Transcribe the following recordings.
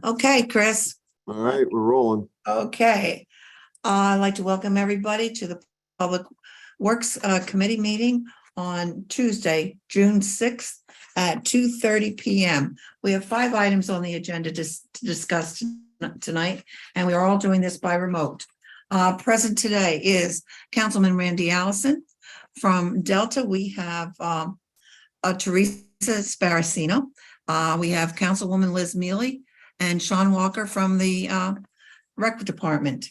Okay, Chris. All right, we're rolling. Okay. I'd like to welcome everybody to the Public Works Committee meeting on Tuesday, June 6th at 2:30 p.m. We have 5 items on the agenda to discuss tonight, and we are all doing this by remote. Present today is Councilman Randy Allison. From Delta, we have Teresa Sparacino. We have Councilwoman Liz Mealy and Sean Walker from the Rec Department.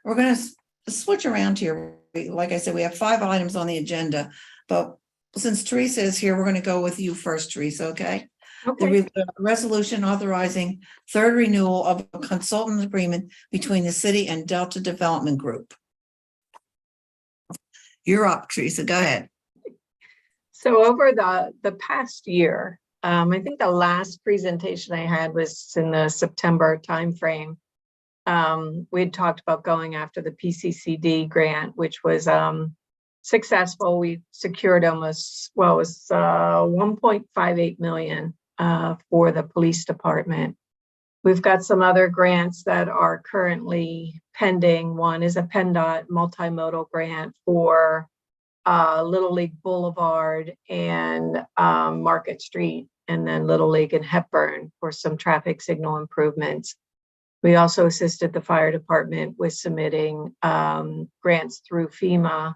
We're going to switch around here. Like I said, we have 5 items on the agenda, but since Teresa is here, we're going to go with you first, Teresa, okay? Okay. The resolution authorizing third renewal of a consultant agreement between the city and Delta Development Group. You're up, Teresa, go ahead. So over the past year, I think the last presentation I had was in the September timeframe. We had talked about going after the PCCD grant, which was successful. We secured almost, well, it was 1.58 million for the police department. We've got some other grants that are currently pending. One is a PennDOT multimodal grant for Little League Boulevard and Market Street, and then Little League and Hepburn for some traffic signal improvements. We also assisted the fire department with submitting grants through FEMA,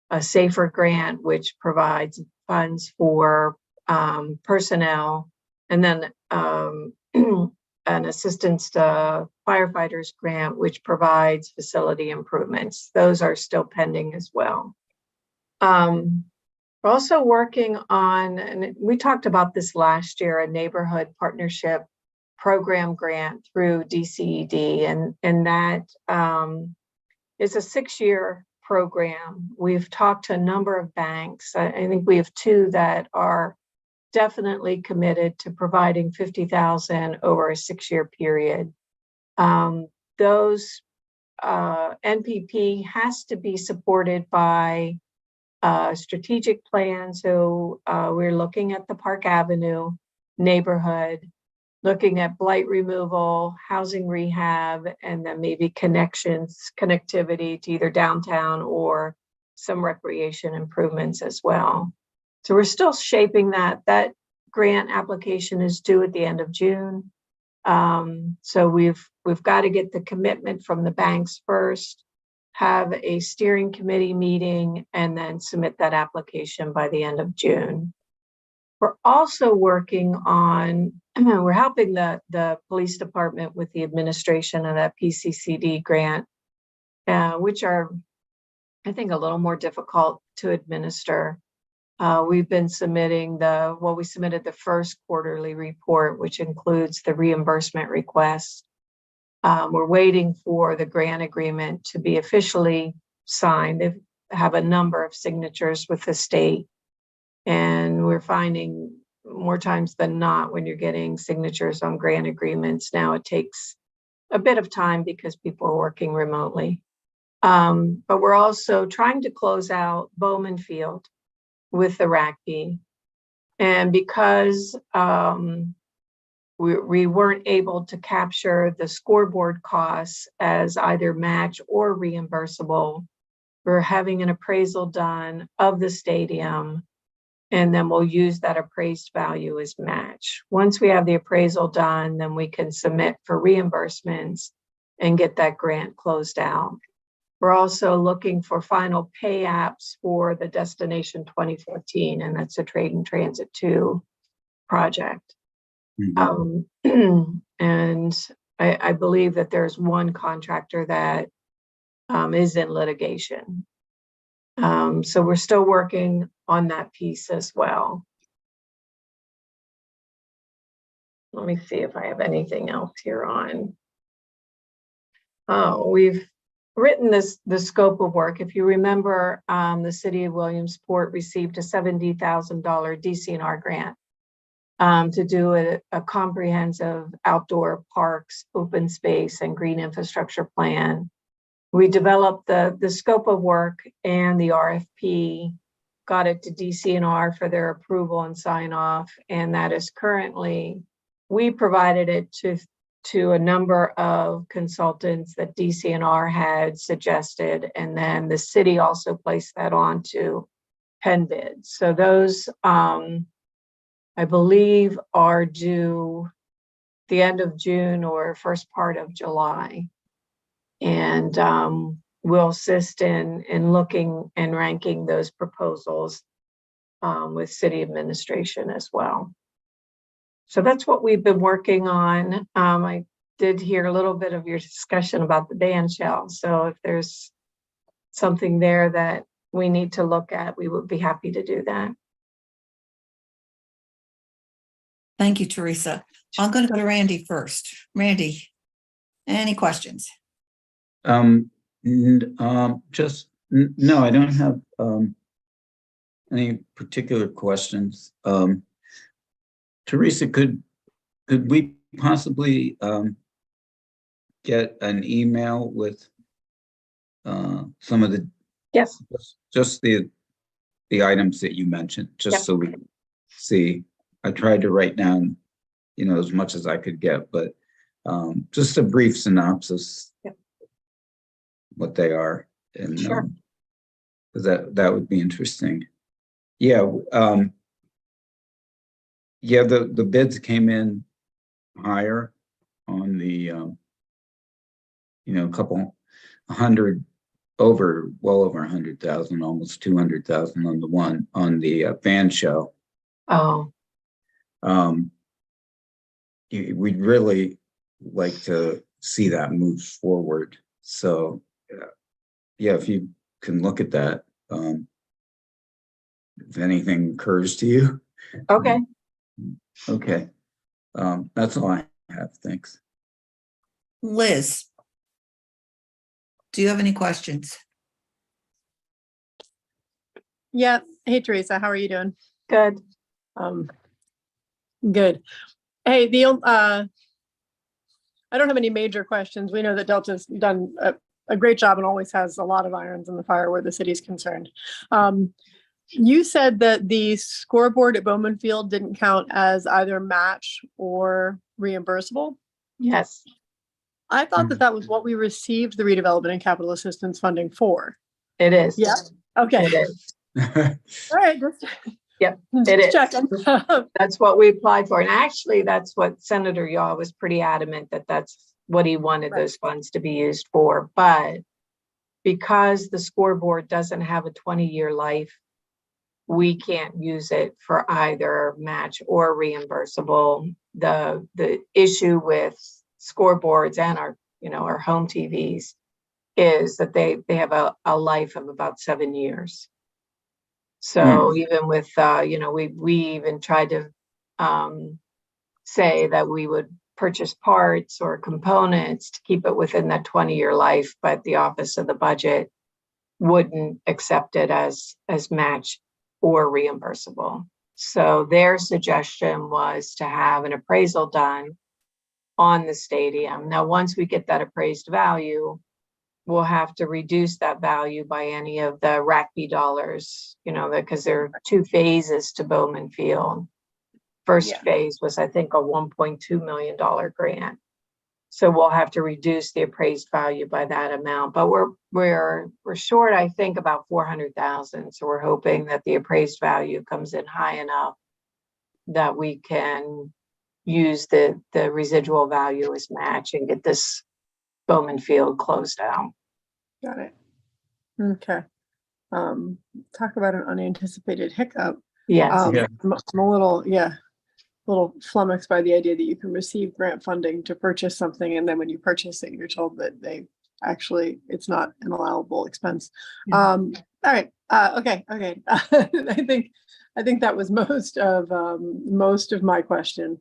a SAFER grant, which provides funds for personnel, and then an assistance to firefighters grant, which provides facility improvements. Those are still pending as well. We're also working on, and we talked about this last year, a neighborhood partnership program grant through DCED, and that is a 6-year program. We've talked to a number of banks. I think we have 2 that are definitely committed to providing $50,000 over a 6-year period. Those NPP has to be supported by strategic plan. So we're looking at the Park Avenue neighborhood, looking at blight removal, housing rehab, and then maybe connectivity to either downtown or some recreation improvements as well. So we're still shaping that. That grant application is due at the end of June. So we've got to get the commitment from the banks first, have a steering committee meeting, and then submit that application by the end of June. We're also working on, we're helping the police department with the administration of that PCCD grant, which are, I think, a little more difficult to administer. We've been submitting we submitted the first quarterly report, which includes the reimbursement request. We're waiting for the grant agreement to be officially signed. They have a number of signatures with the state, and we're finding more times than not when you're getting signatures on grant agreements now, it takes a bit of time because people are working remotely. But we're also trying to close out Bowman Field with the RACP, and because we weren't able to capture the scoreboard costs as either match or reimbursable, we're having an appraisal done of the stadium, and then we'll use that appraised value as match. Once we have the appraisal done, then we can submit for reimbursements and get that grant closed out. We're also looking for final pay apps for the Destination 2014, and that's a Trade and Transit 2 project. Mm-hmm. And I believe that there's one contractor that is in litigation. So we're still working on that piece as well. Let me see if I have anything else here on. Oh, we've written the scope of work. If you remember, the city of Williamsport received a $70,000 DCNR grant to do a comprehensive outdoor parks, open space, and green infrastructure plan. We developed the scope of work and the RFP, got it to DCNR for their approval and sign off, and that is currently, we provided it to to a number of consultants that DCNR had suggested, and then the city also placed that on to Penn bids. So those, I believe, are due the end of June or first part of July. And we'll assist in looking and ranking those proposals with city administration as well. So that's what we've been working on. I did hear a little bit of your discussion about the band shell. So if there's something there that we need to look at, we would be happy to do that. Thank you, Teresa. I'm going to go to Randy first. Randy, any questions? No, I don't have any particular questions. Teresa, could we possibly get an email with some of the Yes, just the items that you mentioned, just Yep. so we can see? I tried to write down, as much as I could get, but just a brief synopsis, Yep. what they are, and Sure. because that would be interesting. Yeah, yeah. The bids came in higher on the a couple hundred, well over 100,000, almost 200,000 on the one on the band shell. Oh, We'd really like to see that move forward. So, yeah, if you can look at that, if anything occurs to you. okay. Okay. That's all I have. Thanks. Liz, do you have any questions? Yeah. Hey, Teresa, how are you doing? Good. Good. Hey, I don't have any major questions. We know that Delta's done a great job and always has a lot of irons in the fire where the city's concerned. You said that the scoreboard at Bowman Field didn't count as either match or reimbursable. Yes, I thought that was what we received the redevelopment and capital assistance funding for. it is. Yeah. Okay. It is. All right. Just, Yep, just it is. checking. That's what we applied for. And actually, that's what Senator Yaw was pretty adamant that that's what he wanted Right. those funds to be used for. But because the scoreboard doesn't have a 20-year life, we can't use it for either match or reimbursable. The issue with scoreboards and our home TVs is that they have a life of about 7 years. So even with we even tried to say that we would purchase parts or components to keep it within that 20-year life, but the Office of the Budget wouldn't accept it as match or reimbursable. So their suggestion was to have an appraisal done on the stadium. Now, once we get that appraised value, we'll have to reduce that value by any of the RACB dollars, because there are 2 phases to Bowman Field. First phase was, I think, a $1.2 million grant. So we'll have to reduce the appraised value by that amount. But we're short, I think, about 400,000. So we're hoping that the appraised value comes in high enough that we can use the residual value as match and get this Bowman Field closed out. Got it. Okay. Talk about an unanticipated hiccup. Yes. Yeah. I'm a little flummoxed by the idea that you can receive grant funding to purchase something, and then when you purchase it, you're told that it's not an allowable expense. Yeah. All right. Okay. I think that was most of my question.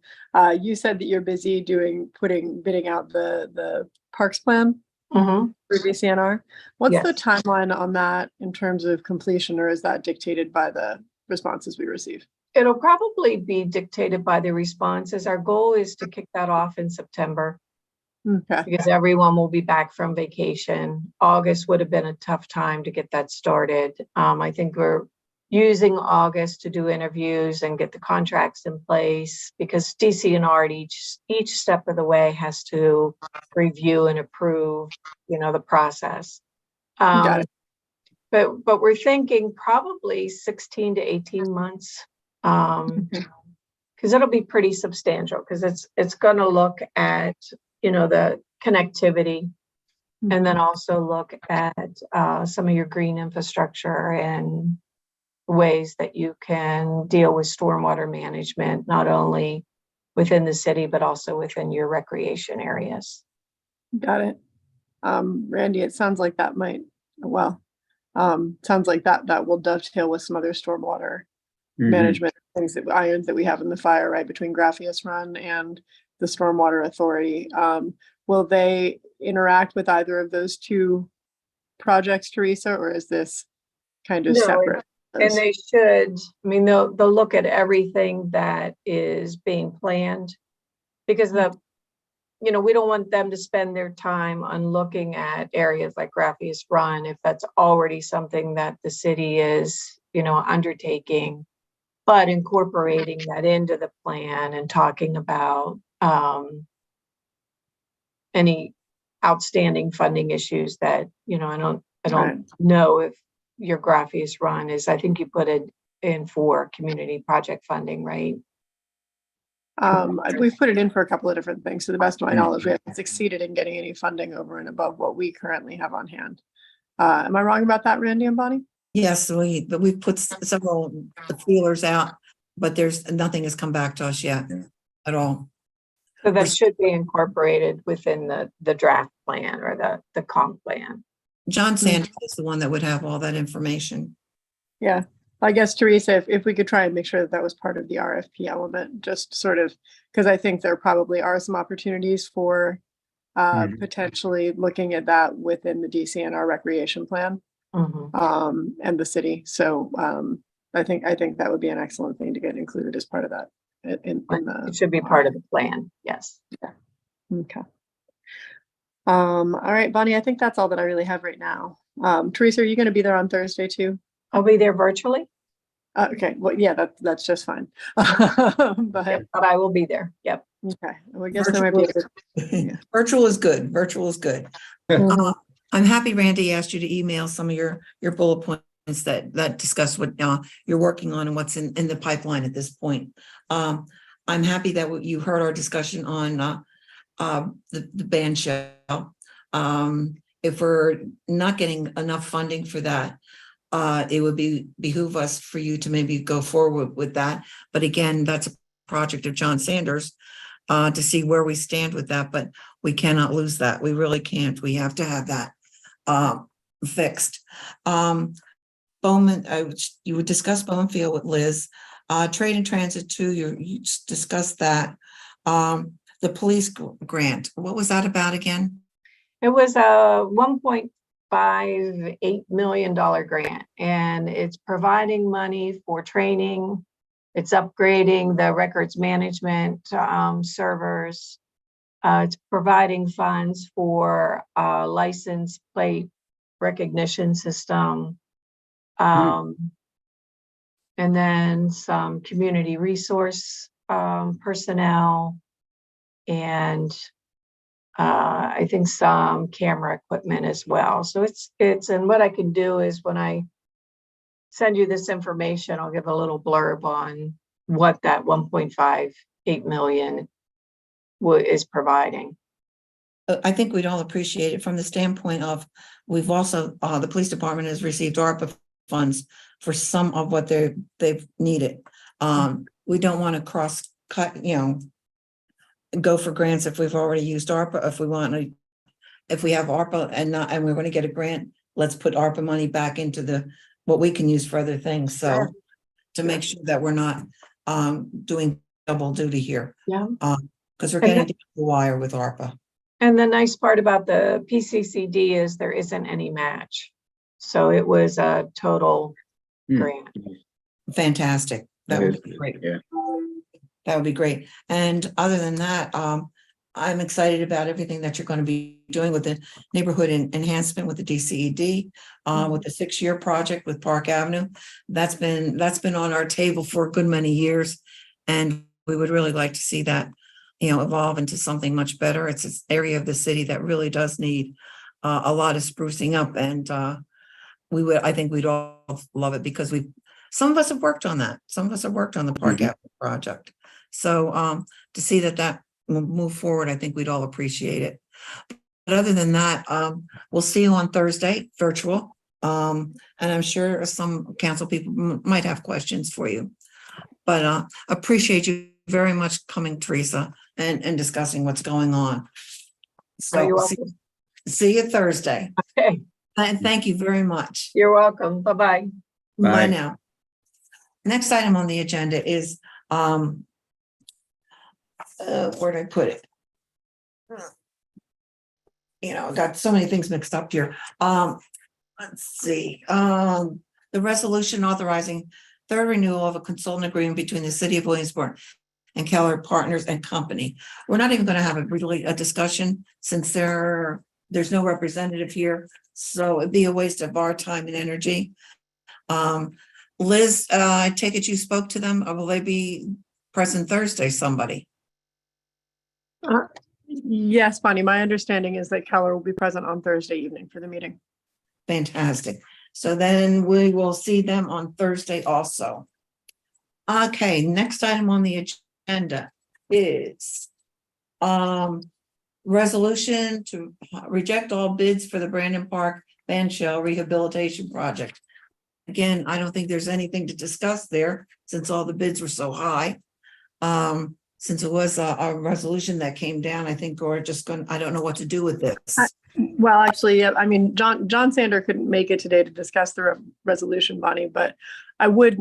You said that you're busy bidding out the parks plan Mm-hmm. for DCNR. What's Yes. the timeline on that in terms of completion, or is that dictated by the responses we receive? It'll probably be dictated by the responses. Our goal is to kick that off in September Okay. because everyone will be back from vacation. August would have been a tough time to get that started. I think we're using August to do interviews and get the contracts in place, because DCNR at each step of the way has to review and approve, the process. Got it. But we're thinking probably 16 to 18 months, because it'll be pretty substantial, because it's going to look at, the connectivity, and then also look at some of your green infrastructure and ways that you can deal with stormwater management, not only within the city, but also within your recreation areas. Got it. Randy, it sounds like that sounds like that will dovetail with some other stormwater management things, irons that we have in the fire, right, between Graphius Run and the Stormwater Authority. Will they interact with either of those two projects, Teresa, or is this kind of No, separate? And they should, they'll look at everything that is being planned, because we don't want them to spend their time on looking at areas like Graphius Run if that's already something that the city is, undertaking, but incorporating that into the plan and talking about any outstanding funding issues that, I don't Right. know if your Graphius Run is, I think you put it in for community project funding, right? We've put it in for a couple of different things. To the best of my knowledge, we haven't succeeded in getting any funding over and above what we currently have on hand. Am I wrong about that, Randy and Bonnie? Yes, we've put several feelers out, but nothing has come back to us yet at all. So that should be incorporated within the draft plan or the comp plan. John Sanders is the one that would have all that information. Yeah, I guess, Teresa, if we could try and make sure that was part of the RFP element, just sort of, because I think there probably are some opportunities for potentially looking at that within the DCNR recreation plan and the city. So I think that would be an excellent thing to get included as part of that. It should be part of the plan. Yes. Yeah. Okay. All right, Bonnie, I think that's all that I really have right now. Teresa, are you going to be there on Thursday too? I'll be there virtually. Okay, well, yeah, that's just fine. But I will be there. Yep. okay, well, I guess there might be Virtual is good. Virtual is good. I'm happy Randy asked you to email some of your bullet points that discuss what you're working on and what's in the pipeline at this point. I'm happy that you heard our discussion on the band shell. If we're not getting enough funding for that, it would behoove us for you to maybe go forward with that. But again, that's a project of John Sanders to see where we stand with that, but we cannot lose that. We really can't. We have to have that fixed. Bowman, you would discuss Bowman Field with Liz. Trade and Transit too, you discussed that. The police grant, what was that about again? It was a $1.58 million grant, and it's providing money for training. It's upgrading the records management servers. It's providing funds for a license plate recognition system. And then some community resource personnel, and I think some camera equipment as well. So it's and what I can do is when I send you this information, I'll give a little blurb on what that 1.58 million is providing. I think we'd all appreciate it from the standpoint of we've also the police department has received ARPA funds for some of what they've needed. We don't want to cross cut, go for grants if we've already used ARPA. If we have ARPA and we're going to get a grant, let's put ARPA money back into what we can use for other things. So to make sure that we're not doing double duty here. Yeah. Because we're getting to the wire with ARPA. And the nice part about the PCCD is there isn't any match. So it was a total grant. Fantastic. That would be great. Yeah. That would be great. And other than that, I'm excited about everything that you're going to be doing with the neighborhood enhancement with the DCED, with the 6-year project with Park Avenue. That's been on our table for a good many years. And we would really like to see that, evolve into something much better. It's an area of the city that really does need a lot of sprucing up. And I think we'd all love it because some of us have worked on that. Some of us have worked on the Park Avenue project. So to see that will move forward, I think we'd all appreciate it. But other than that, we'll see you on Thursday, virtual. And I'm sure some council people might have questions for you. But appreciate you very much coming, Teresa, and discussing what's going on. So you're welcome. see you Thursday. Okay, And thank you very much. you're welcome. Bye-bye. Bye Bye. now. Next item on the agenda is, where'd I put it? I got so many things mixed up here. Let's see, the resolution authorizing third renewal of a consultant agreement between the city of Williamsport and Keller Partners and Company. We're not even going to have a discussion since there's no representative here. So it'd be a waste of our time and energy. Liz, I take it you spoke to them, or will they be present Thursday, somebody? Yes, Bonnie, my understanding is that Keller will be present on Thursday evening for the meeting. Fantastic. So then we will see them on Thursday also. Okay, next item on the agenda is resolution to reject all bids for the Brandon Park Band Shell Rehabilitation Project. Again, I don't think there's anything to discuss there since all the bids were so high. Since it was a resolution that came down, I think we're just I don't know what to do with this. Well, actually, yeah, I mean, John Sander couldn't make it today to discuss the resolution, Bonnie, but I would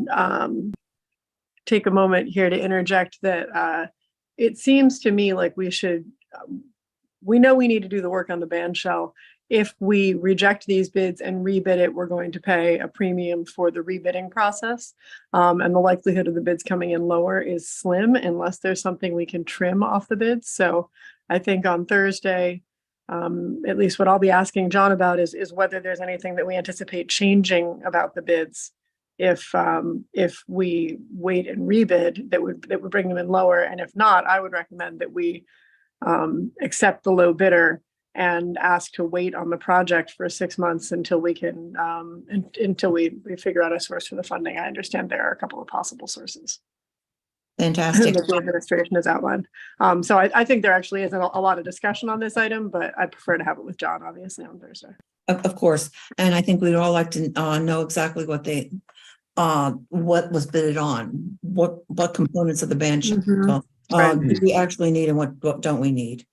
take a moment here to interject that it seems to me like we know we need to do the work on the band shell. If we reject these bids and rebid it, we're going to pay a premium for the rebidding process. And the likelihood of the bids coming in lower is slim unless there's something we can trim off the bids. So I think on Thursday, at least what I'll be asking John about is whether there's anything that we anticipate changing about the bids if we wait and rebid that would bring them in lower. And if not, I would recommend that we accept the low bidder and ask to wait on the project for 6 months until we can until we figure out a source for the funding. I understand there are a couple of possible sources Fantastic. that the administration has outlined. So I think there actually isn't a lot of discussion on this item, but I prefer to have it with John, obviously, on Thursday. Of course. And I think we'd all like to know exactly what what was bidded on, what components of the band shell do we actually need and what don't we need?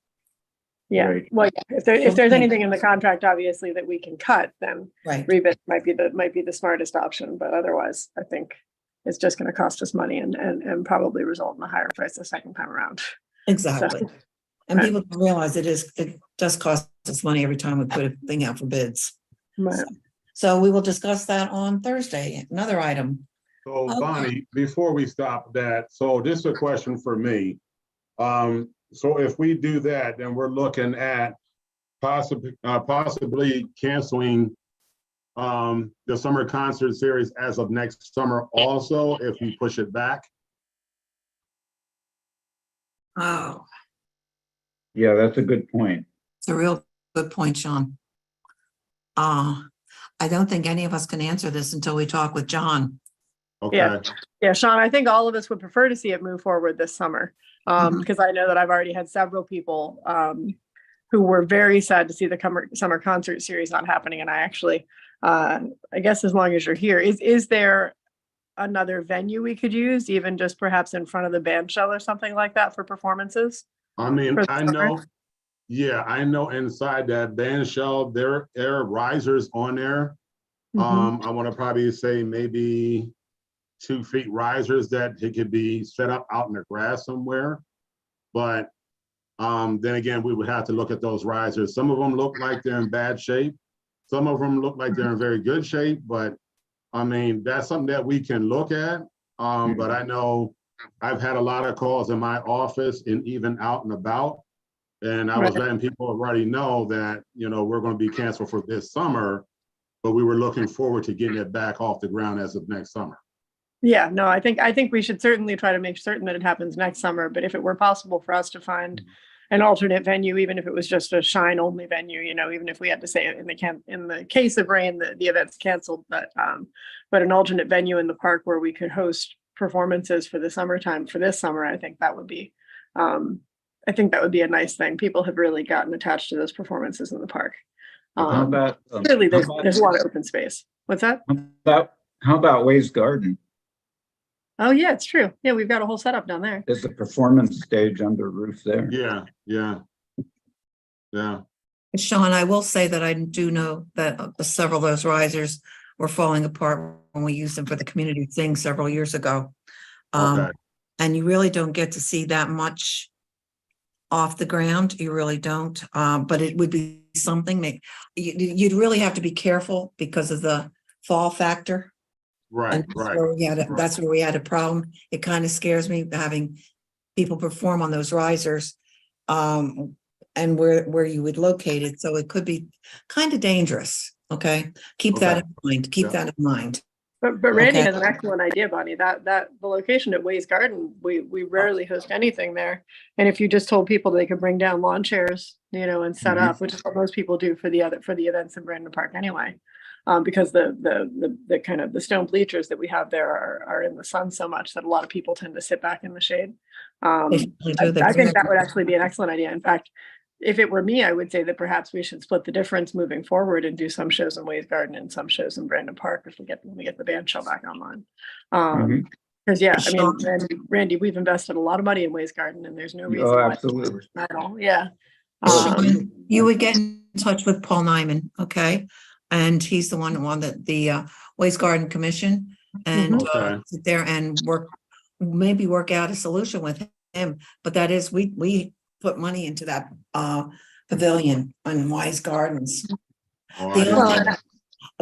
Yeah, Right. well, yeah. If there's anything in the contract, obviously, that we can cut, then Right. rebid might be the smartest option. But otherwise, I think it's just going to cost us money and probably result in a higher price the second time around. Exactly. So, And right. people don't realize it does cost us money every time we put a thing out for bids. Right. So we will discuss that on Thursday. Another item. So Okay. Bonnie, before we stop that, so this is a question for me. So if we do that, then we're looking at possibly canceling the summer concert series as of next summer also, if we push it back. Oh, Yeah, that's a good point. it's a real good point, Sean. I don't think any of us can answer this until we talk with John. Okay, Yeah, Sean, I think all of us would prefer to see it move forward this summer. Because I know that I've already had several people who were very sad to see the summer concert series not happening. And I actually, I guess as long as you're here, is there another venue we could use, even just perhaps in front of the band shell or something like that for performances? I mean, For the I summer? know, yeah, I know inside that band shell, there are risers on there. I want to probably say maybe 2 feet risers that it could be set up out in the grass somewhere. But then again, we would have to look at those risers. Some of them look like they're in bad shape. Some of them look like they're in very good shape, but I mean, that's something that we can look at. But I know I've had a lot of calls in my office and even out and about And I was letting people already know that, you know, we're going to be canceled for this summer, but we were looking forward to getting it back off the ground as of next summer. Yeah, no, I think we should certainly try to make certain that it happens next summer, but if it were possible for us to find an alternate venue, even if it was just a shine only venue, you know, even if we had to say in the case of rain, the event's canceled, but an alternate venue in the park where we could host performances for the summertime for this summer, I think that would be a nice thing. People have really gotten attached to those performances in the park. How about, Clearly there's a lot of open space. What's that? how about Ways Garden? Oh yeah, it's true. Yeah, we've got a whole setup down there. There's a performance stage under roof there. Yeah, yeah. Yeah. Sean, I will say that I do know that several of those risers were falling apart when we used them for the community thing several years ago. Okay. And you really don't get to see that much off the ground. You really don't. But it would be something you'd really have to be careful because of the fall factor. Right, And that's where we had a problem. It kind of scares me having people perform on those risers, and where you would locate it. So it could be kind of dangerous. Okay. Keep that in mind. Keep that in mind. But Randy Okay. has an excellent idea, Bonnie. That the location at Ways Garden, we rarely host anything there. And if you just told people they could bring down lawn chairs, you know, and set up, which is what most people do for the events in Brandon Park anyway. Because the kind of the stone bleachers that we have there are in the sun so much that a lot of people tend to sit back in the shade. I think that would actually be an excellent idea. In fact, if it were me, I would say that perhaps we should split the difference moving forward and do some shows in Ways Garden and some shows in Brandon Park if when we get the band shell back online. Because I mean, Randy, we've invested a lot of money in Ways Garden, and there's no reason why. Absolutely. At all. Yeah. You would get in touch with Paul Nyman, okay? And he's the one who won the Ways Garden Commission, and sit there and work out a solution with him. But that is, we put money into that pavilion on Wise Gardens.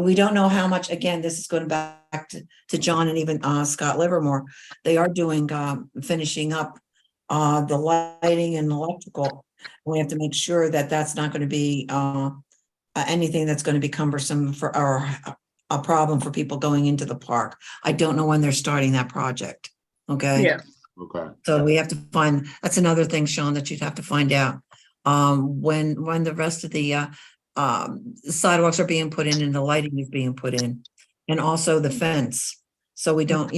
We don't know how much. Again, this is going back to John and even Scott Livermore. They are doing finishing up the lighting and electrical. We have to make sure that that's not going to be anything that's going to be cumbersome for or a problem for people going into the park. I don't know when they're starting that project. Okay. Yeah. Okay. So we have to find, that's another thing, Sean, that you'd have to find out. When the rest of the sidewalks are being put in and the lighting is being put in, and also the fence. So we don't,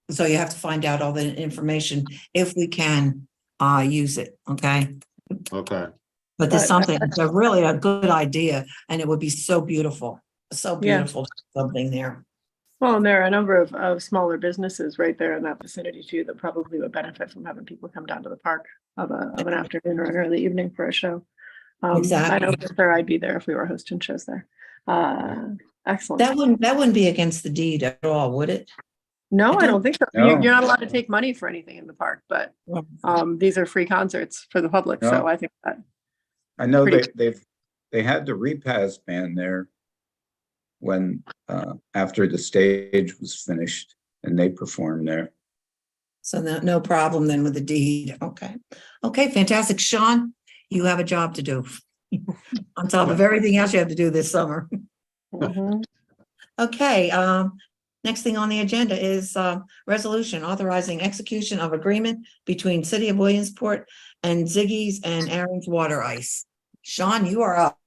so you have to find out all the information if we can use it. Okay. Okay. But there's something, it's really a good idea, and it would be so beautiful. So beautiful, something there. Well, and there are a number of smaller businesses right there in that vicinity too that probably would benefit from having people come down to the park of an afternoon or an early evening for a show. Exactly. I know for sure I'd be there if we were hosting shows there. Excellent. That wouldn't be against the deed at all, would it? No, I don't think so. No. You're not allowed to take money for anything in the park, but these are free concerts for the public. So I think that. I know they had the repast band there when after the stage was finished, and they performed there. So no problem then with the deed. Okay, fantastic. Sean, you have a job to do on top of everything else you have to do this summer. Okay, next thing on the agenda is resolution authorizing execution of agreement between City of Williamsport and Ziggy's and Aaron's Water Ice. Sean, you are up.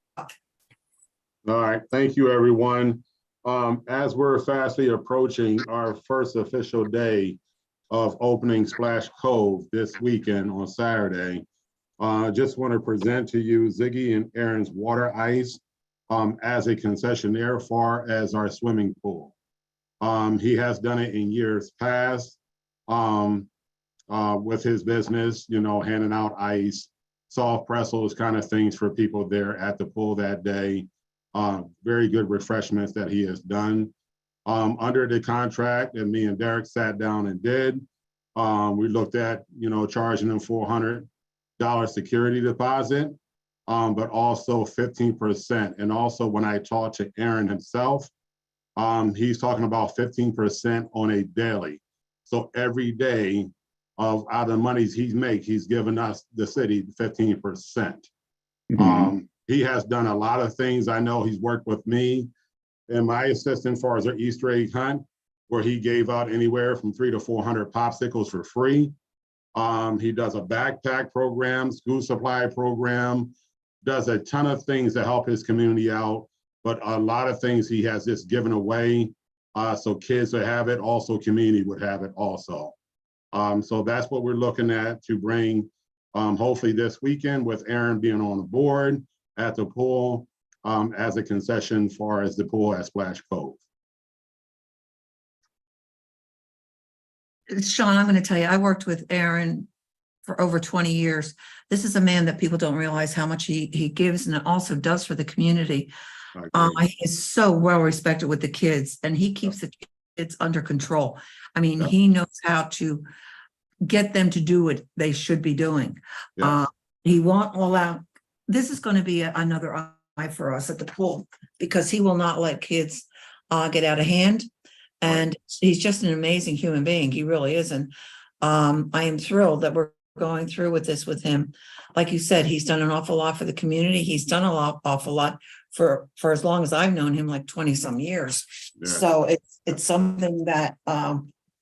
All right, thank you, everyone. As we're fastly approaching our first official day of opening Splash Cove this weekend on Saturday, just want to present to you Ziggy and Aaron's Water Ice as a concessionaire far as our swimming pool. He has done it in years past with his business, handing out ice, soft pretzels, kind of things for people there at the pool that day. Very good refreshments that he has done. Under the contract that me and Derek sat down and did, we looked at, charging them $400 security deposit, but also 15%. And also when I talked to Aaron himself, he's talking about 15% on a daily. So every day of out of the monies he's given us, the city, 15%. Mhm. He has done a lot of things. I know he's worked with me and my assistant as far as our Easter egg hunt, where he gave out anywhere from 300 to 400 popsicles for free. He does a backpack program, school supply program, does a ton of things to help his community out, but a lot of things he has just given away so kids would have it, also community would have it also. So that's what we're looking at to bring, hopefully this weekend with Aaron being on the board at the pool as a concession far as the pool at Splash Cove. Sean, I'm going to tell you, I worked with Aaron for over 20 years. This is a man that people don't realize how much he gives and also does for the community. He is so well respected with the kids, and he keeps the kids under control. I mean, Yep. he knows how to get them to do what they should be doing. Yes. He won't allow, this is going to be another eye for us at the pool, because he will not let kids get out of hand. And he's just an amazing human being. He really is. And I am thrilled that we're going through with this with him. Like you said, he's done an awful lot for the community. He's done awful lot for as long as I've known him, like 20 some years. Yeah. So it's something that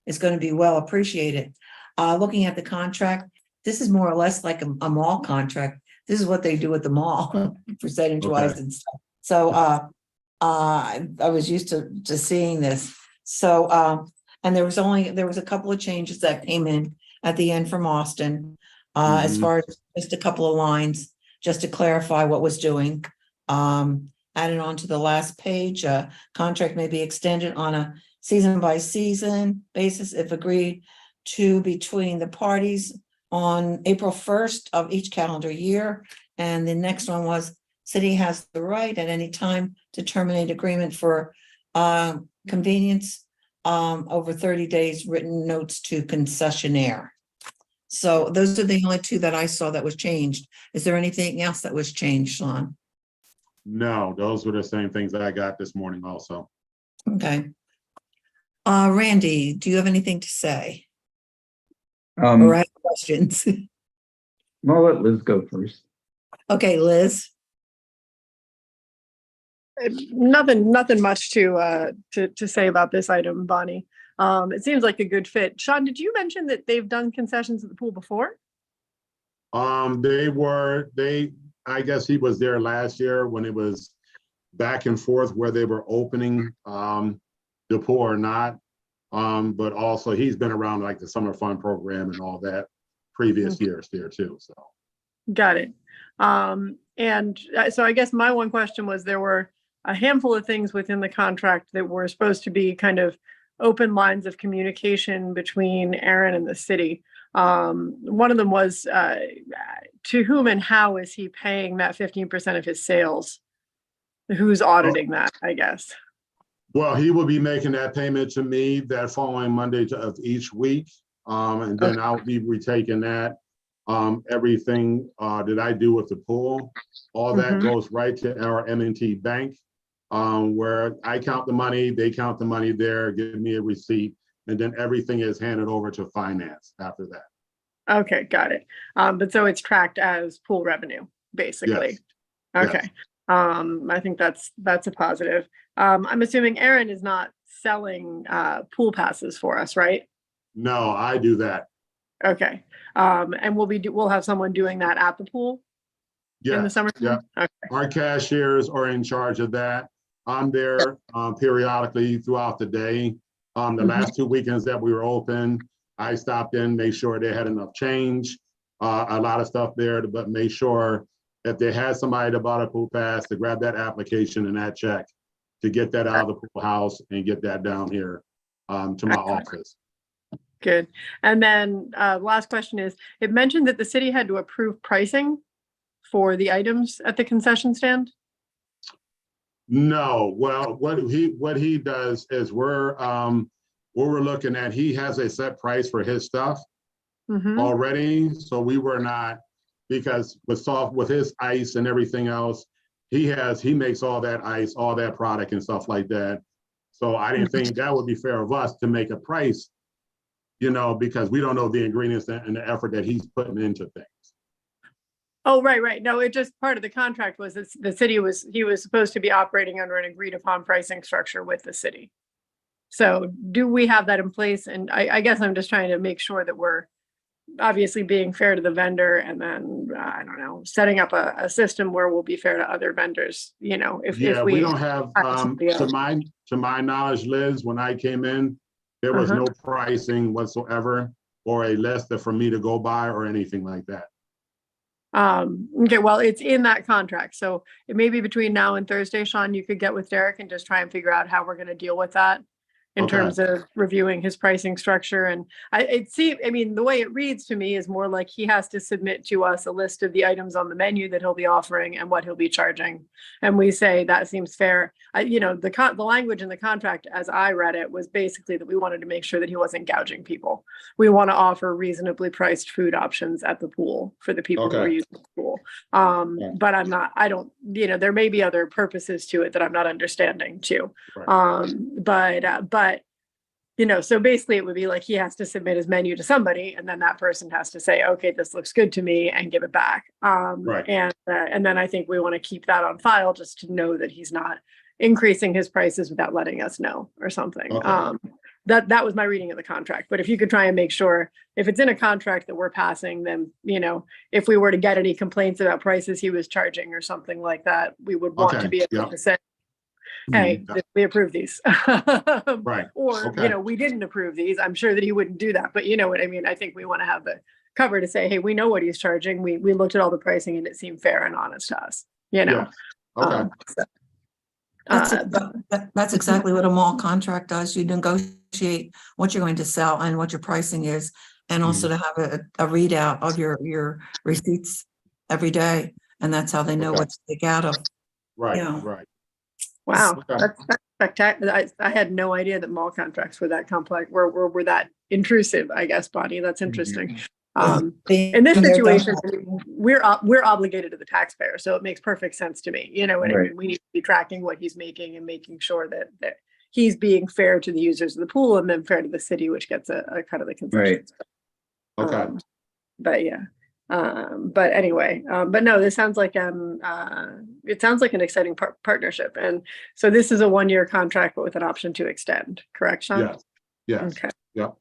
is going to be well appreciated. Looking at the contract, this is more or less like a mall contract. This is what they do at the mall, percentage wise Okay. and stuff. So I was used to seeing this. So and there was a couple of changes that came in at the end from Austin, as Mhm. far as just a couple of lines, just to clarify what was doing. Added on to the last page, contract may be extended on a season by season basis if agreed to between the parties on April 1st of each calendar year. And the next one was, city has the right at any time to terminate agreement for convenience over 30 days, written notes to concessionaire. So those are the only two that I saw that was changed. Is there anything else that was changed, Sean? No, those were the same things that I got this morning also. Okay. Randy, do you have anything to say Um, or have questions? I'll let Liz go first. Okay, Liz. Nothing much to say about this item, Bonnie. It seems like a good fit. Sean, did you mention that they've done concessions at the pool before? I guess he was there last year when it was back and forth where they were opening the pool or not. But also he's been around like the summer fun program and all that previous years there too. So Got it. And so I guess my one question was, there were a handful of things within the contract that were supposed to be kind of open lines of communication between Aaron and the city. One of them was to whom and how is he paying that 15% of his sales? Who's auditing that, I guess? well, he will be making that payment to me that following Monday of each week. And then I'll be retaking that. Everything that I do with the pool, all that goes right to our M&T bank, where I count the money, they count the money there, give me a receipt, and then everything is handed over to finance after that. Okay, got it. But so it's tracked as pool revenue, basically. Yes. Okay. I think that's a positive. I'm assuming Aaron is not selling pool passes for us, right? No, I do that. Okay. And we'll have someone doing that at the pool in the Yes, summer? yeah. Okay. Our cashiers are in charge of that. I'm there periodically throughout the day. The last 2 weekends that we were open, I stopped in, made sure they had enough change, a lot of stuff there, but made sure if they had somebody that bought a pool pass to grab that application and that check to get that out of the pool house and get that down here to my office. Good. And then last question is, it mentioned that the city had to approve pricing for the items at the concession stand? No, well, what he does is what we're looking at, he has a set price for his stuff already. So we were not, because with his ice and everything else, he makes all that ice, all that product and stuff like that. So I didn't think that would be fair of us to make a price, you know, because we don't know the ingredients and the effort that he's putting into things. Oh, right. No, it just part of the contract was that the city he was supposed to be operating under an agreed upon pricing structure with the city. So do we have that in place? And I guess I'm just trying to make sure that we're obviously being fair to the vendor, and then, I don't know, setting up a system where we'll be fair to other vendors, you know, if Yeah, we we. don't have, to my knowledge, Liz, when I came in, there was Uh-huh. no pricing whatsoever or a list for me to go by or anything like that. Okay, well, it's in that contract. So it may be between now and Thursday, Sean, you could get with Derek and just try and figure out how we're gonna deal with that in Okay. terms of reviewing his pricing structure. And I mean, the way it reads to me is more like he has to submit to us a list of the items on the menu that he'll be offering and what he'll be charging. And we say that seems fair. The language in the contract, as I read it, was basically that we wanted to make sure that he wasn't gouging people. We want to offer reasonably priced food options at the pool for the people who are Okay. using the pool. Yeah. But I don't, there may be other purposes to it that I'm not understanding too. Right. But so basically it would be like he has to submit his menu to somebody, and then that person has to say, okay, this looks good to me, and give it back. Right. And then I think we want to keep that on file just to know that he's not increasing his prices without letting us know or something. Okay. That was my reading of the contract. But if you could try and make sure, if it's in a contract that we're passing, then, if we were to get any complaints about prices he was charging or something like that, we would want to Okay, be able yeah. to say, hey, we approve these. Right. Or, Okay. we didn't approve these. I'm sure that he wouldn't do that, but you know what I mean? I think we want to have the cover to say, hey, we know what he's charging. We looked at all the pricing and it seemed fair and honest to us, Yeah. Okay. That's exactly what a mall contract does. You negotiate what you're going to sell and what your pricing is, and also to have a readout of your receipts every day. And that's how they know Okay. what to take out of. Right. Yeah. Right. Wow, Okay. that's spectacular. I had no idea that mall contracts were that complex, were that intrusive, I guess, Bonnie. That's interesting. In this situation, we're obligated to the taxpayer, so it makes perfect sense to me. You know what I Right. mean? We need to be tracking what he's making and making sure that he's being fair to the users of the pool and then fair to the city, which gets a cut of the concessions. Okay. But yeah. But anyway, but no, this sounds like it sounds like an exciting partnership. And so this is a 1-year contract, but with an option to extend, correct, Sean? Yes. Yes. Okay. Yeah.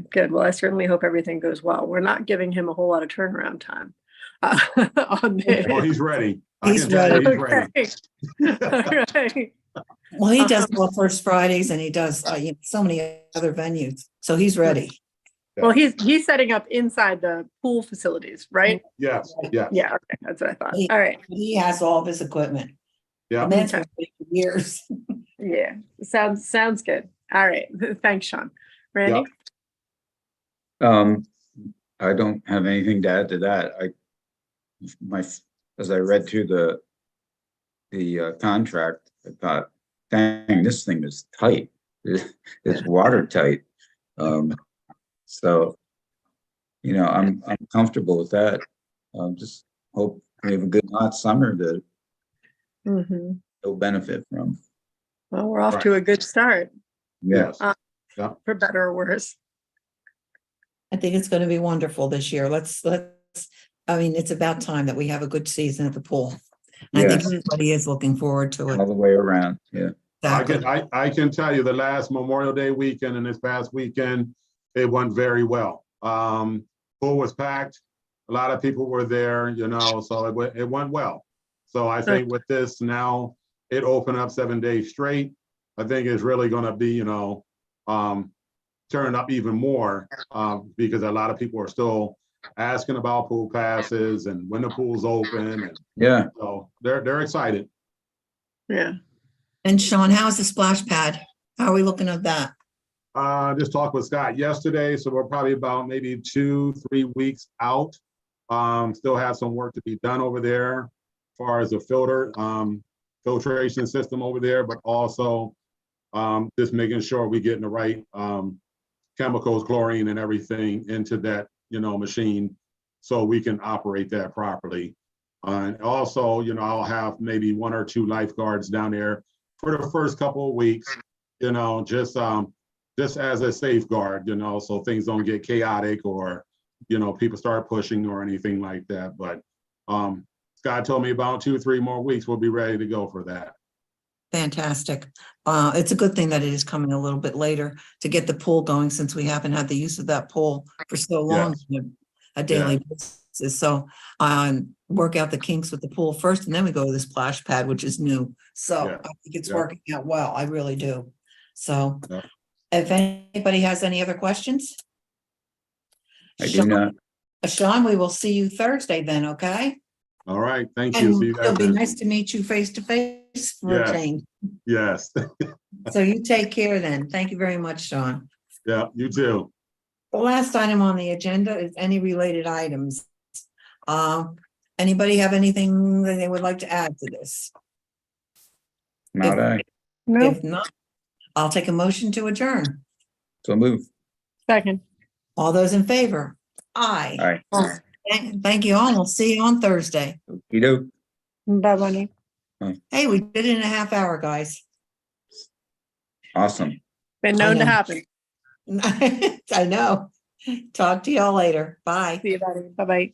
Good. Well, I certainly hope everything goes well. We're not giving him a whole lot of turnaround time on this. Oh, he's ready. He's I can tell you ready. he's ready. All right. Well, he does all First Fridays, and he does so many other venues, so he's ready. Well, he's setting up inside the pool facilities, right? Yes. Yes. Yeah. Okay. That's what I thought. He- All right. He has all of his equipment. Yeah. The man's Okay. been waiting for years. Yeah. Sounds good. All right. Thanks, Sean. Randy? I don't have anything to add to that. As I read through the contract, I thought, dang, this thing is tight. It's watertight. So, I'm comfortable with that. Just hope we have a good hot summer that Mhm. they'll benefit from. Well, we're off to a good start, Yes. for better or worse. I think it's going to be wonderful this year. It's about time that we have a good season at the pool. I think Yes. everybody is looking forward to it. All the way around, yeah. Exactly. I can tell you the last Memorial Day weekend and this past weekend, it went very well. Pool was packed. A lot of people were there, so it went well. So I think with this now, it opened up 7 days straight. I think it's really going to be, turn up even more because a lot of people are still asking about pool passes and when the pool's open. And Yeah. so they're excited. Yeah. And Sean, how's the splash pad? How are we looking at that? Just talked with Scott yesterday, so we're probably about maybe 2-3 weeks out. Still have some work to be done over there as far as the filtration system over there, but also just making sure we're getting the right chemicals, chlorine and everything into that, machine so we can operate that properly. And also, I'll have maybe 1 or 2 lifeguards down there for the first couple of weeks, just just as a safeguard, you know, so things don't get chaotic or, you know, people start pushing or anything like that. But Scott told me about 2-3 more weeks, we'll be ready to go for that. Fantastic. It's a good thing that it is coming a little bit later to get the pool going, since we haven't had the use of that pool for so long. A daily basis. So work out the kinks with the pool first, and then we go to the splash pad, which is new. So Yeah. I think it's Yeah. working out well. I really do. So Yeah. if anybody has any other questions? I do not. Sean, we will see you Thursday then, okay? All right, thank you. And See you guys it'll be then. nice to meet you face to face for a Yes. change. Yes. So you take care then. Thank you very much, Sean. Yeah, you too. The last item on the agenda is any related items. Anybody have anything that they would like to add to this? Not I. No, If not, I'll take a motion to adjourn. So move. second. All those in favor? Aye. Aye. Thank you all. We'll see you on Thursday. Okey-doke. Bye, Bunny. Hey, we did it in a half hour, guys. Awesome. Been known to know. happen. I know. Talk to y'all later. Bye. See you, buddy. Bye-bye.